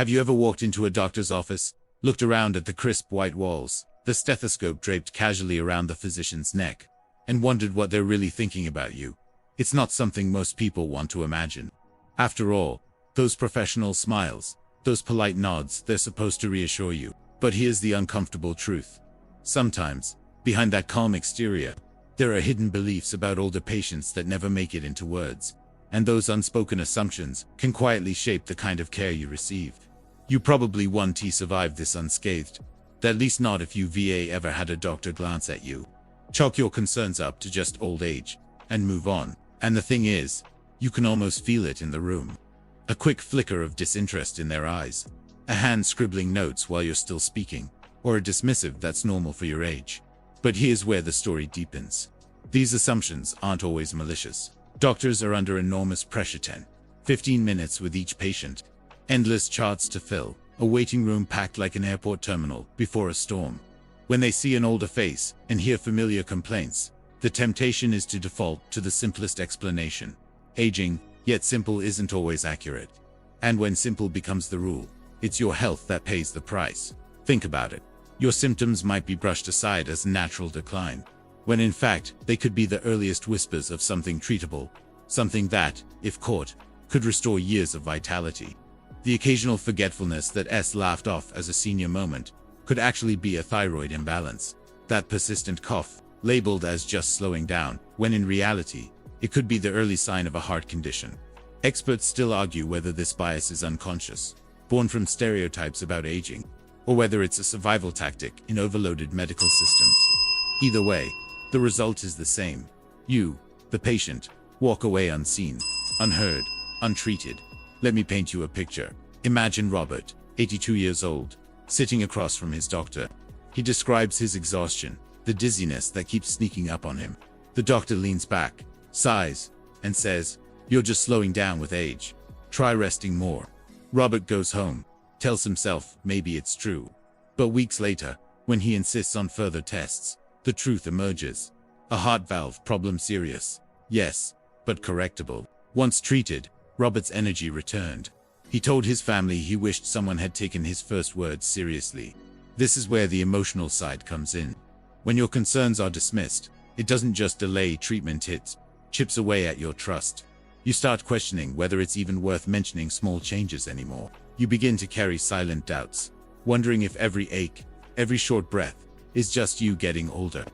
Have you ever walked into a doctor's office, looked around at the crisp white walls, the stethoscope draped casually around the physician's neck, and wondered what they're really thinking about you? It's not something most people want to imagine. After all, those professional smiles, those polite nods, they're supposed to reassure you. But here's the uncomfortable truth. Sometimes, behind that calm exterior, there are hidden beliefs about older patients that never make it into words, and those unspoken assumptions can quietly shape the kind of care you receive. You probably won't survive this unscathed, at least not if you ever had a doctor glance at you. Chalk your concerns up to just old age, and move on. And the thing is, you can almost feel it in the room. A quick flicker of disinterest in their eyes, a hand scribbling notes while you're still speaking, or a dismissive that's normal for your age. But here's where the story deepens. These assumptions aren't always malicious. Doctors are under enormous pressure. 10-15 minutes with each patient. Endless charts to fill. A waiting room packed like an airport terminal before a storm. When they see an older face and hear familiar complaints, the temptation is to default to the simplest explanation. Aging, yet simple isn't always accurate. And when simple becomes the rule, it's your health that pays the price. Think about it. Your symptoms might be brushed aside as natural decline, when in fact, they could be the earliest whispers of something treatable, something that, if caught, could restore years of vitality. The occasional forgetfulness that laughed off as a senior moment could actually be a thyroid imbalance. That persistent cough, labeled as just slowing down, when in reality, it could be the early sign of a heart condition. Experts still argue whether this bias is unconscious, born from stereotypes about aging, or whether it's a survival tactic in overloaded medical systems. Either way, the result is the same. You, the patient, walk away unseen, unheard, untreated. Let me paint you a picture. Imagine Robert, 82 years old, sitting across from his doctor. He describes his exhaustion, the dizziness that keeps sneaking up on him. The doctor leans back, sighs, and says, "You're just slowing down with age. Try resting more." Robert goes home, tells himself maybe it's true. But weeks later, when he insists on further tests, the truth emerges. A heart valve problem, serious. Yes, but correctable. Once treated, Robert's energy returned. He told his family he wished someone had taken his first words seriously. This is where the emotional side comes in. When your concerns are dismissed, it doesn't just delay treatment, it chips away at your trust. You start questioning whether it's even worth mentioning small changes anymore. You begin to carry silent doubts, wondering if every ache, every short breath, is just you getting older.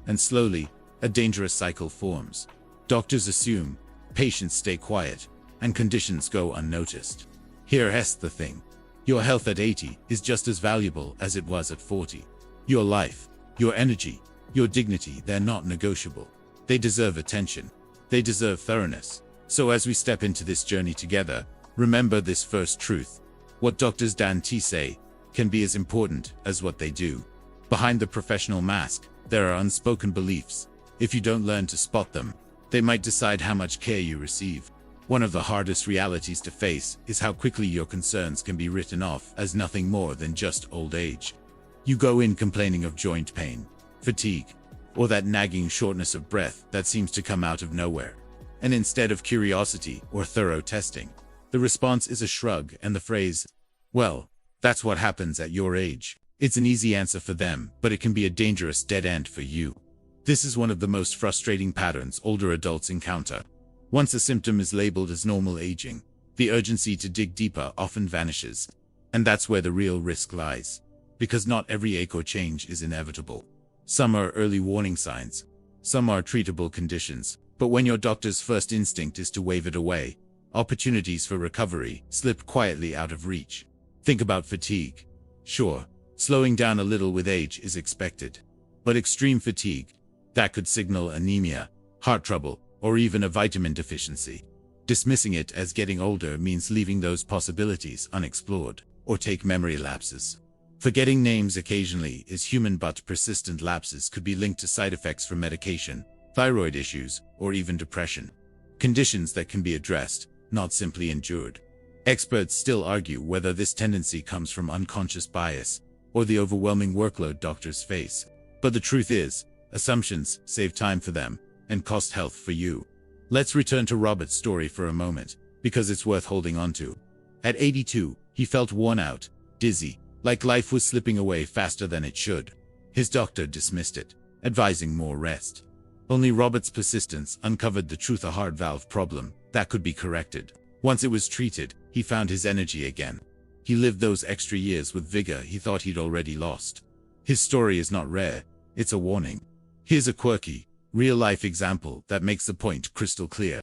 And slowly, a dangerous cycle forms. Doctors assume, patients stay quiet, and conditions go unnoticed. Here's the thing. Your health at 80 is just as valuable as it was at 40. Your life, your energy, your dignity, they're not negotiable. They deserve attention. They deserve thoroughness. So as we step into this journey together, remember this first truth. What doctors say can be as important as what they do. Behind the professional mask, there are unspoken beliefs. If you don't learn to spot them, they might decide how much care you receive. One of the hardest realities to face is how quickly your concerns can be written off as nothing more than just old age. You go in complaining of joint pain, fatigue, or that nagging shortness of breath that seems to come out of nowhere. And instead of curiosity or thorough testing, the response is a shrug and the phrase, "Well, that's what happens at your age." It's an easy answer for them, but it can be a dangerous dead end for you. This is one of the most frustrating patterns older adults encounter. Once a symptom is labeled as normal aging, the urgency to dig deeper often vanishes. And that's where the real risk lies. Because not every ache or change is inevitable. Some are early warning signs. Some are treatable conditions. But when your doctor's first instinct is to wave it away, opportunities for recovery slip quietly out of reach. Think about fatigue. Sure, slowing down a little with age is expected. But extreme fatigue, that could signal anemia, heart trouble, or even a vitamin deficiency. Dismissing it as getting older means leaving those possibilities unexplored. Or take memory lapses. Forgetting names occasionally is human, but persistent lapses could be linked to side effects from medication, thyroid issues, or even depression. Conditions that can be addressed, not simply endured. Experts still argue whether this tendency comes from unconscious bias or the overwhelming workload doctors face. But the truth is, assumptions save time for them and cost health for you. Let's return to Robert's story for a moment, because it's worth holding on to. At 82, He felt worn out, dizzy, like life was slipping away faster than it should. His doctor dismissed it, advising more rest. Only Robert's persistence uncovered the truth: a heart valve problem that could be corrected. Once it was treated, he found his energy again. He lived those extra years with vigor he thought he'd already lost. His story is not rare, it's a warning. Here's a quirky, real-life example that makes the point crystal clear.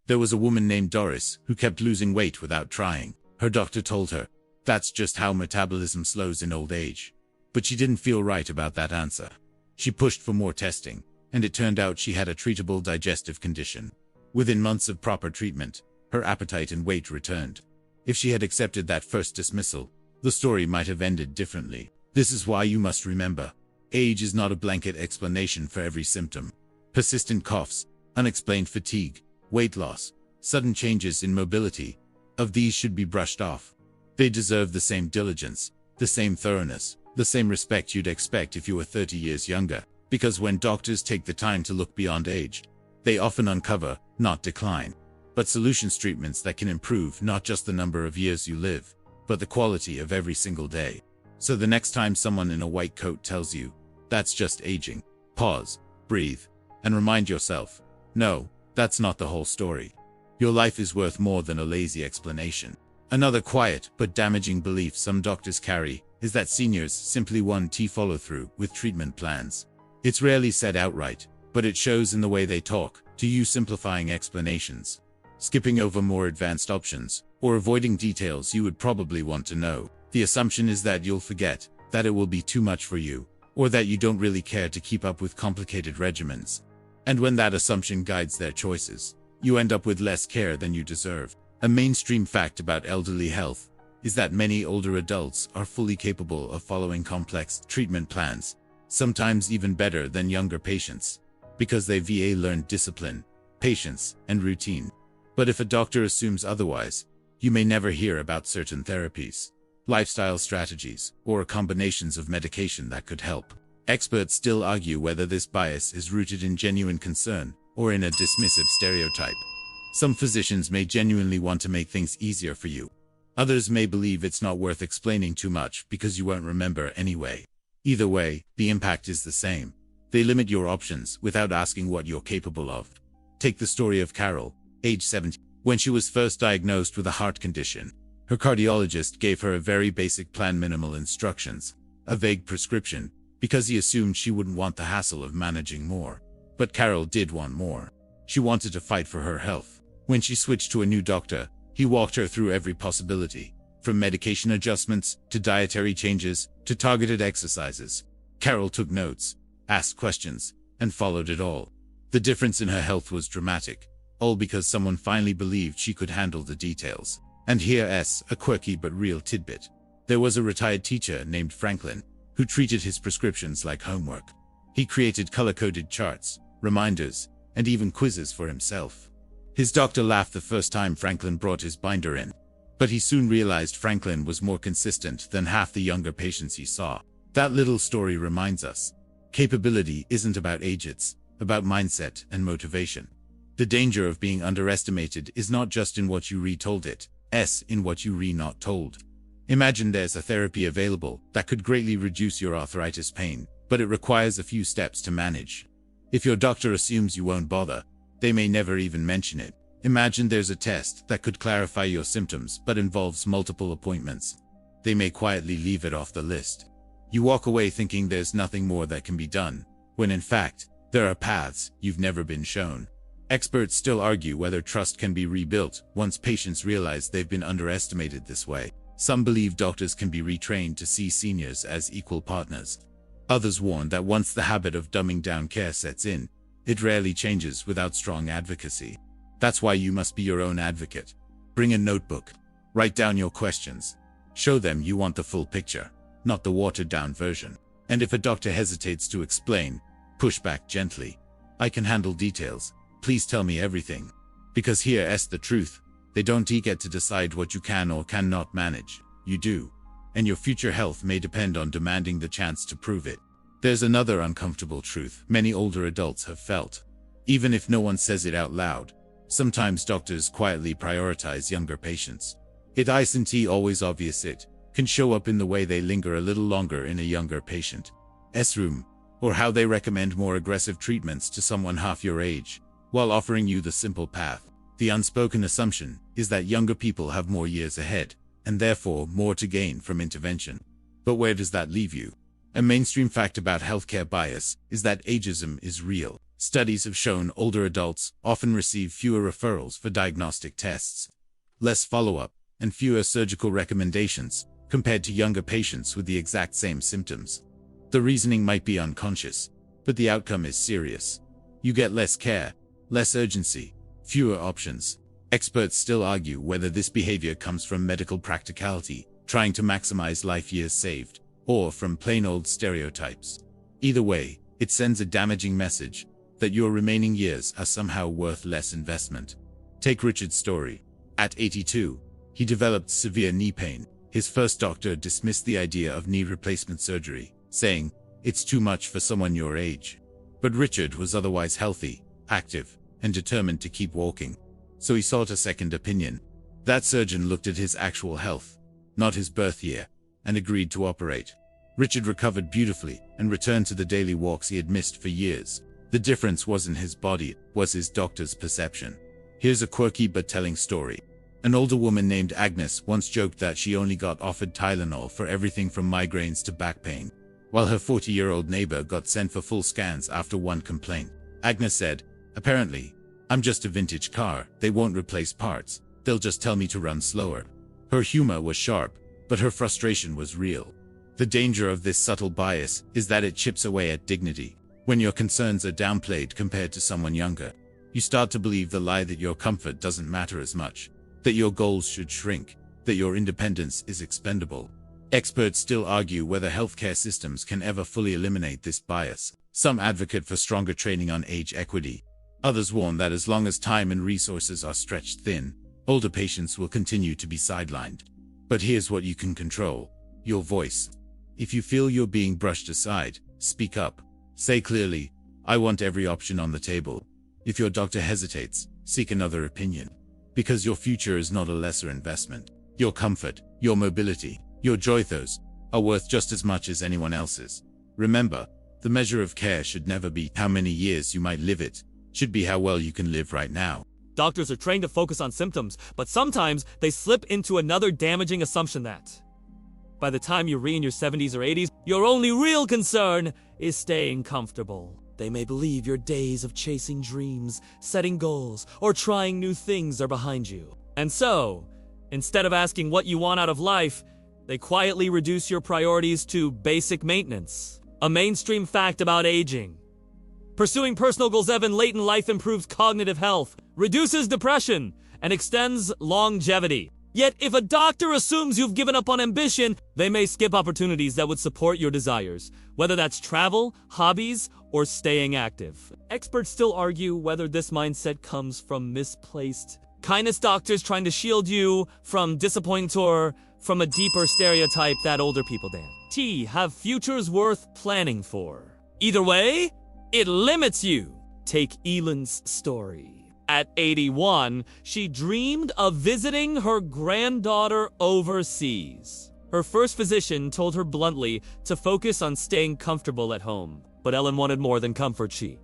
There was a woman named Doris who kept losing weight without trying. Her doctor told her, "That's just how metabolism slows in old age." But she didn't feel right about that answer. She pushed for more testing, and it turned out she had a treatable digestive condition. Within months of proper treatment, her appetite and weight returned. If she had accepted that first dismissal, the story might have ended differently. This is why you must remember, age is not a blanket explanation for every symptom. Persistent coughs, unexplained fatigue, weight loss, sudden changes in mobility, of these should be brushed off. They deserve the same diligence, the same thoroughness, the same respect you'd expect if you were 30 years younger. Because when doctors take the time to look beyond age, they often uncover, not decline, but solutions, treatments that can improve not just the number of years you live, but the quality of every single day. So the next time someone in a white coat tells you, "That's just aging," pause, breathe, and remind yourself, no, that's not the whole story. Your life is worth more than a lazy explanation. Another quiet but damaging belief some doctors carry is that seniors simply won't follow through with treatment plans. It's rarely said outright, but it shows in the way they talk to you, simplifying explanations, skipping over more advanced options, or avoiding details you would probably want to know. The assumption is that you'll forget, that it will be too much for you, or that you don't really care to keep up with complicated regimens. And when that assumption guides their choices, you end up with less care than you deserve. A mainstream fact about elderly health is that many older adults are fully capable of following complex treatment plans, sometimes even better than younger patients, because they've learned discipline, patience, and routine. But if a doctor assumes otherwise, you may never hear about certain therapies, lifestyle strategies, or combinations of medication that could help. Experts still argue whether this bias is rooted in genuine concern or in a dismissive stereotype. Some physicians may genuinely want to make things easier for you. Others may believe it's not worth explaining too much because you won't remember anyway. Either way, the impact is the same. They limit your options without asking what you're capable of. Take the story of Carol, age 70. When she was first diagnosed with a heart condition, her cardiologist gave her a very basic plan: minimal instructions, a vague prescription, because he assumed she wouldn't want the hassle of managing more. But Carol did want more. She wanted to fight for her health. When she switched to a new doctor, he walked her through every possibility, from medication adjustments to dietary changes to targeted exercises. Carol took notes, asked questions, and followed it all. The difference in her health was dramatic, all because someone finally believed she could handle the details. And here's a quirky but real tidbit. There was a retired teacher named Franklin who treated his prescriptions like homework. He created color-coded charts, reminders, and even quizzes for himself. His doctor laughed the first time Franklin brought his binder in, but he soon realized Franklin was more consistent than half the younger patients he saw. That little story reminds us, capability isn't about age, it's about mindset and motivation. The danger of being underestimated is not just in what you retold it's in what you not told. Imagine there's a therapy available that could greatly reduce your arthritis pain, but it requires a few steps to manage. If your doctor assumes you won't bother, they may never even mention it. Imagine there's a test that could clarify your symptoms but involves multiple appointments. They may quietly leave it off the list. You walk away thinking there's nothing more that can be done, when in fact, there are paths you've never been shown. Experts still argue whether trust can be rebuilt once patients realize they've been underestimated this way. Some believe doctors can be retrained to see seniors as equal partners. Others warn that once the habit of dumbing down care sets in, it rarely changes without strong advocacy. That's why you must be your own advocate. Bring a notebook. Write down your questions. Show them you want the full picture, not the watered-down version. And if a doctor hesitates to explain, push back gently. "I can handle details. Please tell me everything." Because here's the truth. They don't get to decide what you can or cannot manage. You do. And your future health may depend on demanding the chance to prove it. There's another uncomfortable truth many older adults have felt. Even if no one says it out loud, sometimes doctors quietly prioritize younger patients. It isn't always obvious. It can show up in the way they linger a little longer in a younger patient's room, or how they recommend more aggressive treatments to someone half your age, while offering you the simple path. The unspoken assumption is that younger people have more years ahead, and therefore more to gain from intervention. But where does that leave you? A mainstream fact about healthcare bias is that ageism is real. Studies have shown older adults often receive fewer referrals for diagnostic tests, less follow-up, and fewer surgical recommendations compared to younger patients with the exact same symptoms. The reasoning might be unconscious, but the outcome is serious. You get less care, less urgency, fewer options. Experts still argue whether this behavior comes from medical practicality, trying to maximize life years saved, or from plain old stereotypes. Either way, it sends a damaging message that your remaining years are somehow worth less investment. Take Richard's story. At 82, he developed severe knee pain. His first doctor dismissed the idea of knee replacement surgery, saying, "It's too much for someone your age." But Richard was otherwise healthy, active, and determined to keep walking. So he sought a second opinion. That surgeon looked at his actual health, not his birth year, and agreed to operate. Richard recovered beautifully and returned to the daily walks he had missed for years. The difference wasn't his body, it was his doctor's perception. Here's a quirky but telling story. An older woman named Agnes once joked that she only got offered Tylenol for everything from migraines to back pain, while her 40-year-old neighbor got sent for full scans after one complaint. Agnes said, "Apparently, I'm just a vintage car. They won't replace parts. They'll just tell me to run slower." Her humor was sharp, but her frustration was real. The danger of this subtle bias is that it chips away at dignity. When your concerns are downplayed compared to someone younger, you start to believe the lie that your comfort doesn't matter as much, that your goals should shrink, that your independence is expendable. Experts still argue whether healthcare systems can ever fully eliminate this bias. Some advocate for stronger training on age equity. Others warn that as long as time and resources are stretched thin, older patients will continue to be sidelined. But here's what you can control: your voice. If you feel you're being brushed aside, speak up. Say clearly, "I want every option on the table." If your doctor hesitates, seek another opinion. Because your future is not a lesser investment. Your comfort, your mobility, your joy, those are worth just as much as anyone else's. Remember, the measure of care should never be how many years you might live, it should be how well you can live right now. Doctors are trained to focus on symptoms, but sometimes they slip into another damaging assumption that by the time you're in your 70s or 80s, your only real concern is staying comfortable. They may believe your days of chasing dreams, setting goals, or trying new things are behind you. And so, instead of asking what you want out of life, they quietly reduce your priorities to basic maintenance. A mainstream fact about aging. Pursuing personal goals late in life improves cognitive health, reduces depression, and extends longevity. Yet, if a doctor assumes you've given up on ambition, they may skip opportunities that would support your desires, whether that's travel, hobbies, or staying active. Experts still argue whether this mindset comes from misplaced kindness, doctors trying to shield you from disappointment, or from a deeper stereotype that older people have futures worth planning for. Either way, it limits you. Take Ellen's story. At 81, she dreamed of visiting her granddaughter overseas. Her first physician told her bluntly to focus on staying comfortable at home. But Ellen wanted more than comfort. She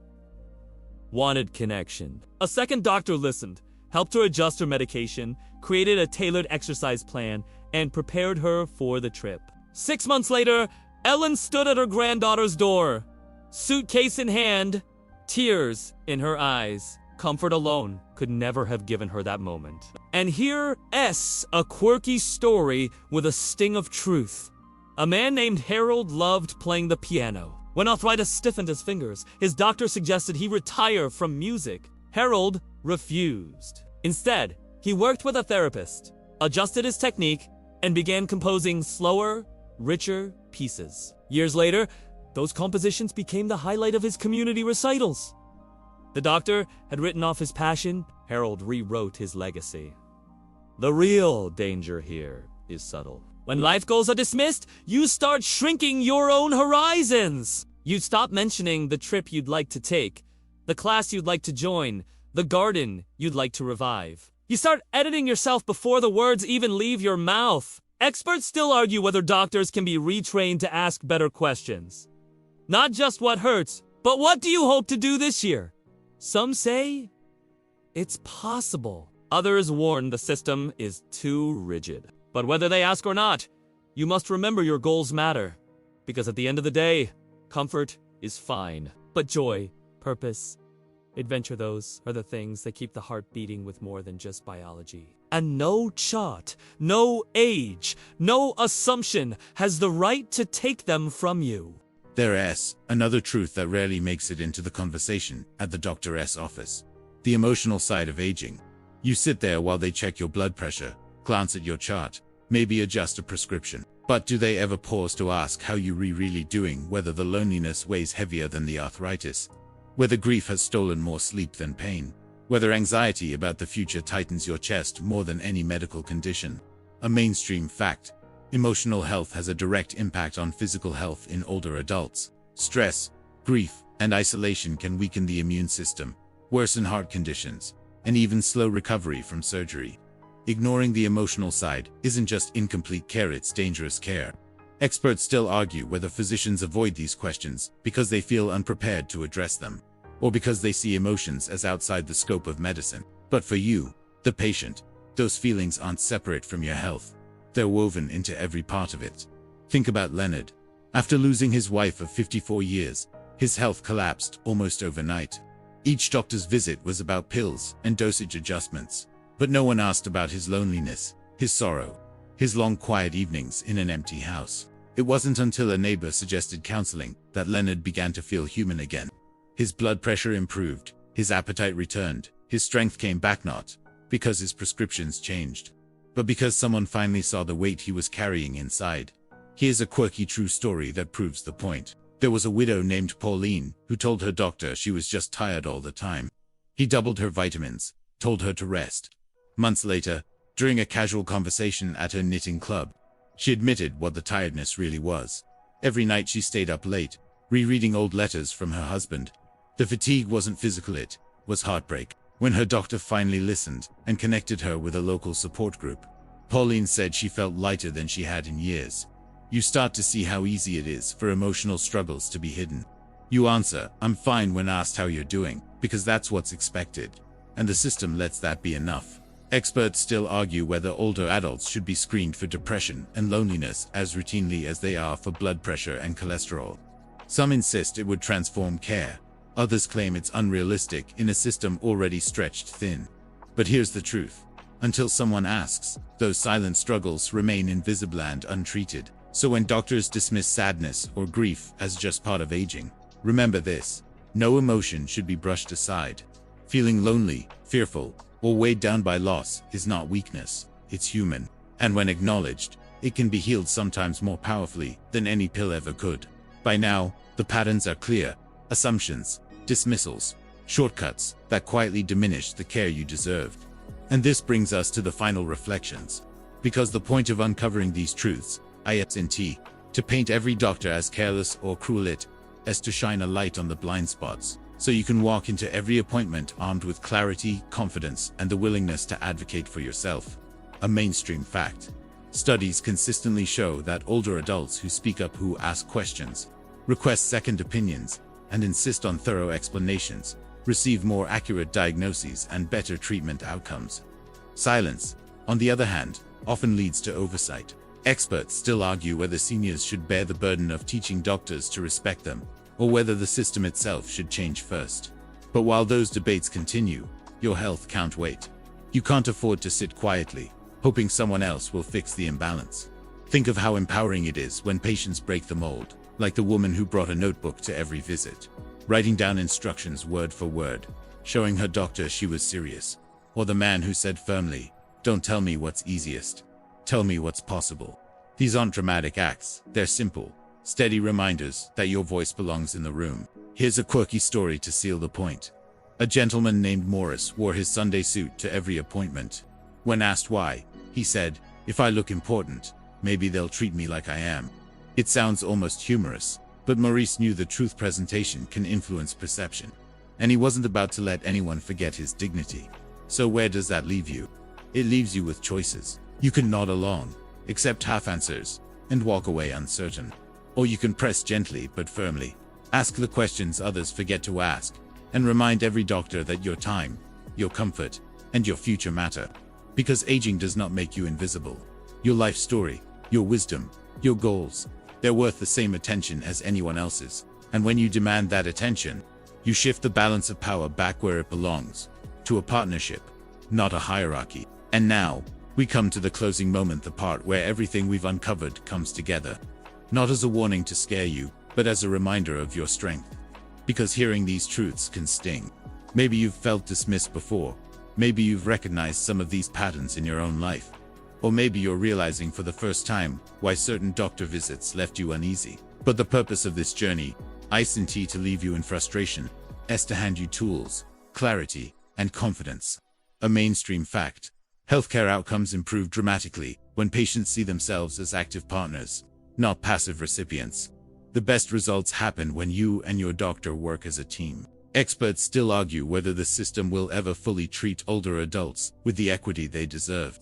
wanted connection. A second doctor listened, helped her adjust her medication, created a tailored exercise plan, and prepared her for the trip. 6 months later, Ellen stood at her granddaughter's door, suitcase in hand, tears in her eyes. Comfort alone could never have given her that moment. And here's a quirky story with a sting of truth. A man named Harold loved playing the piano. When arthritis stiffened his fingers, his doctor suggested he retire from music. Harold refused. Instead, he worked with a therapist, adjusted his technique, and began composing slower, richer pieces. Years later, those compositions became the highlight of his community recitals. The doctor had written off his passion. Harold rewrote his legacy. The real danger here is subtle. When life goals are dismissed, you start shrinking your own horizons. You stop mentioning the trip you'd like to take, the class you'd like to join, the garden you'd like to revive. You start editing yourself before the words even leave your mouth. Experts still argue whether doctors can be retrained to ask better questions. Not just what hurts, but what do you hope to do this year? Some say it's possible. Others warn the system is too rigid. But whether they ask or not, you must remember your goals matter. Because at the end of the day, comfort is fine. But joy, purpose, adventure, those are the things that keep the heart beating with more than just biology. And no chart, no age, no assumption has the right to take them from you. There's another truth that rarely makes it into the conversation at the doctor's office. The emotional side of aging. You sit there while they check your blood pressure, glance at your chart, maybe adjust a prescription. But do they ever pause to ask how you're really doing, whether the loneliness weighs heavier than the arthritis, whether grief has stolen more sleep than pain, whether anxiety about the future tightens your chest more than any medical condition? A mainstream fact. Emotional health has a direct impact on physical health in older adults. Stress, grief, and isolation can weaken the immune system, worsen heart conditions, and even slow recovery from surgery. Ignoring the emotional side isn't just incomplete care, it's dangerous care. Experts still argue whether physicians avoid these questions because they feel unprepared to address them, or because they see emotions as outside the scope of medicine. But for you, the patient, those feelings aren't separate from your health. They're woven into every part of it. Think about Leonard. After losing his wife of 54 years, his health collapsed almost overnight. Each doctor's visit was about pills and dosage adjustments. But no one asked about his loneliness, his sorrow, his long quiet evenings in an empty house. It wasn't until a neighbor suggested counseling that Leonard began to feel human again. His blood pressure improved, his appetite returned, his strength came back, not because his prescriptions changed, but because someone finally saw the weight he was carrying inside. Here's a quirky true story that proves the point. There was a widow named Pauline who told her doctor she was just tired all the time. He doubled her vitamins, told her to rest. Months later, during a casual conversation at her knitting club, she admitted what the tiredness really was. Every night she stayed up late, rereading old letters from her husband. The fatigue wasn't physical, it was heartbreak. When her doctor finally listened and connected her with a local support group, Pauline said she felt lighter than she had in years. You start to see how easy it is for emotional struggles to be hidden. You answer, "I'm fine," when asked how you're doing, because that's what's expected. And the system lets that be enough. Experts still argue whether older adults should be screened for depression and loneliness as routinely as they are for blood pressure and cholesterol. Some insist it would transform care. Others claim it's unrealistic in a system already stretched thin. But here's the truth. Until someone asks, those silent struggles remain invisible and untreated. So when doctors dismiss sadness or grief as just part of aging, remember this: no emotion should be brushed aside. Feeling lonely, fearful, or weighed down by loss is not weakness, it's human. And when acknowledged, it can be healed, sometimes more powerfully than any pill ever could. By now, the patterns are clear: assumptions, dismissals, shortcuts that quietly diminish the care you deserved. And this brings us to the final reflections. Because the point of uncovering these truths isn't to paint every doctor as careless or cruel, it is to shine a light on the blind spots, so you can walk into every appointment armed with clarity, confidence, and the willingness to advocate for yourself. A mainstream fact. Studies consistently show that older adults who speak up, who ask questions, request second opinions, and insist on thorough explanations, receive more accurate diagnoses and better treatment outcomes. Silence, on the other hand, often leads to oversight. Experts still argue whether seniors should bear the burden of teaching doctors to respect them, or whether the system itself should change first. But while those debates continue, your health can't wait. You can't afford to sit quietly, hoping someone else will fix the imbalance. Think of how empowering it is when patients break the mold, like the woman who brought a notebook to every visit, writing down instructions word for word, showing her doctor she was serious. Or the man who said firmly, "Don't tell me what's easiest. Tell me what's possible." These aren't dramatic acts, they're simple, steady reminders that your voice belongs in the room. Here's a quirky story to seal the point. A gentleman named Morris wore his Sunday suit to every appointment. When asked why, he said, "If I look important, maybe they'll treat me like I am." It sounds almost humorous, but Maurice knew the truth: presentation can influence perception. And he wasn't about to let anyone forget his dignity. So where does that leave you? It leaves you with choices. You can nod along, accept half answers, and walk away uncertain. Or you can press gently but firmly. Ask the questions others forget to ask, and remind every doctor that your time, your comfort, and your future matter. Because aging does not make you invisible. Your life story, your wisdom, your goals, they're worth the same attention as anyone else's. And when you demand that attention, you shift the balance of power back where it belongs, to a partnership, not a hierarchy. And now, we come to the closing moment, the part where everything we've uncovered comes together. Not as a warning to scare you, but as a reminder of your strength. Because hearing these truths can sting. Maybe you've felt dismissed before. Maybe you've recognized some of these patterns in your own life. Or maybe you're realizing for the first time why certain doctor visits left you uneasy. But the purpose of this journey isn't to leave you in frustration, is to hand you tools, clarity, and confidence. A mainstream fact. Healthcare outcomes improve dramatically when patients see themselves as active partners, not passive recipients. The best results happen when you and your doctor work as a team. Experts still argue whether the system will ever fully treat older adults with the equity they deserve.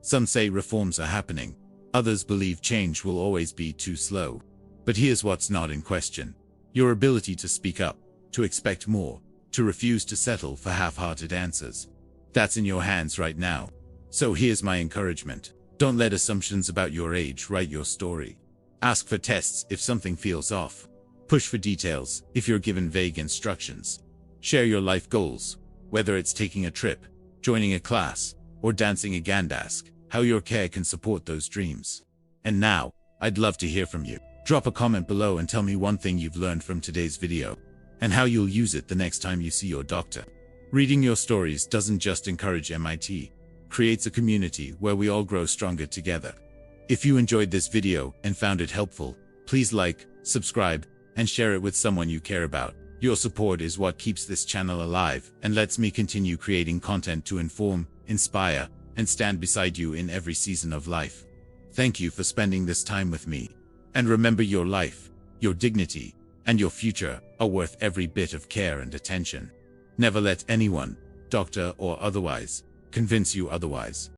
Some say reforms are happening. Others believe change will always be too slow. But here's what's not in question. Your ability to speak up, to expect more, to refuse to settle for half-hearted answers. That's in your hands right now. So here's my encouragement. Don't let assumptions about your age write your story. Ask for tests if something feels off. Push for details if you're given vague instructions. Share your life goals, whether it's taking a trip, joining a class, or dancing a gandask, how your care can support those dreams. And now, I'd love to hear from you. Drop a comment below and tell me one thing you've learned from today's video, and how you'll use it the next time you see your doctor. Reading your stories doesn't just encourage MIT, creates a community where we all grow stronger together. If you enjoyed this video and found it helpful, please like, subscribe, and share it with someone you care about. Your support is what keeps this channel alive and lets me continue creating content to inform, inspire, and stand beside you in every season of life. Thank you for spending this time with me. And remember, your life, your dignity, and your future are worth every bit of care and attention. Never let anyone, doctor or otherwise, convince you otherwise.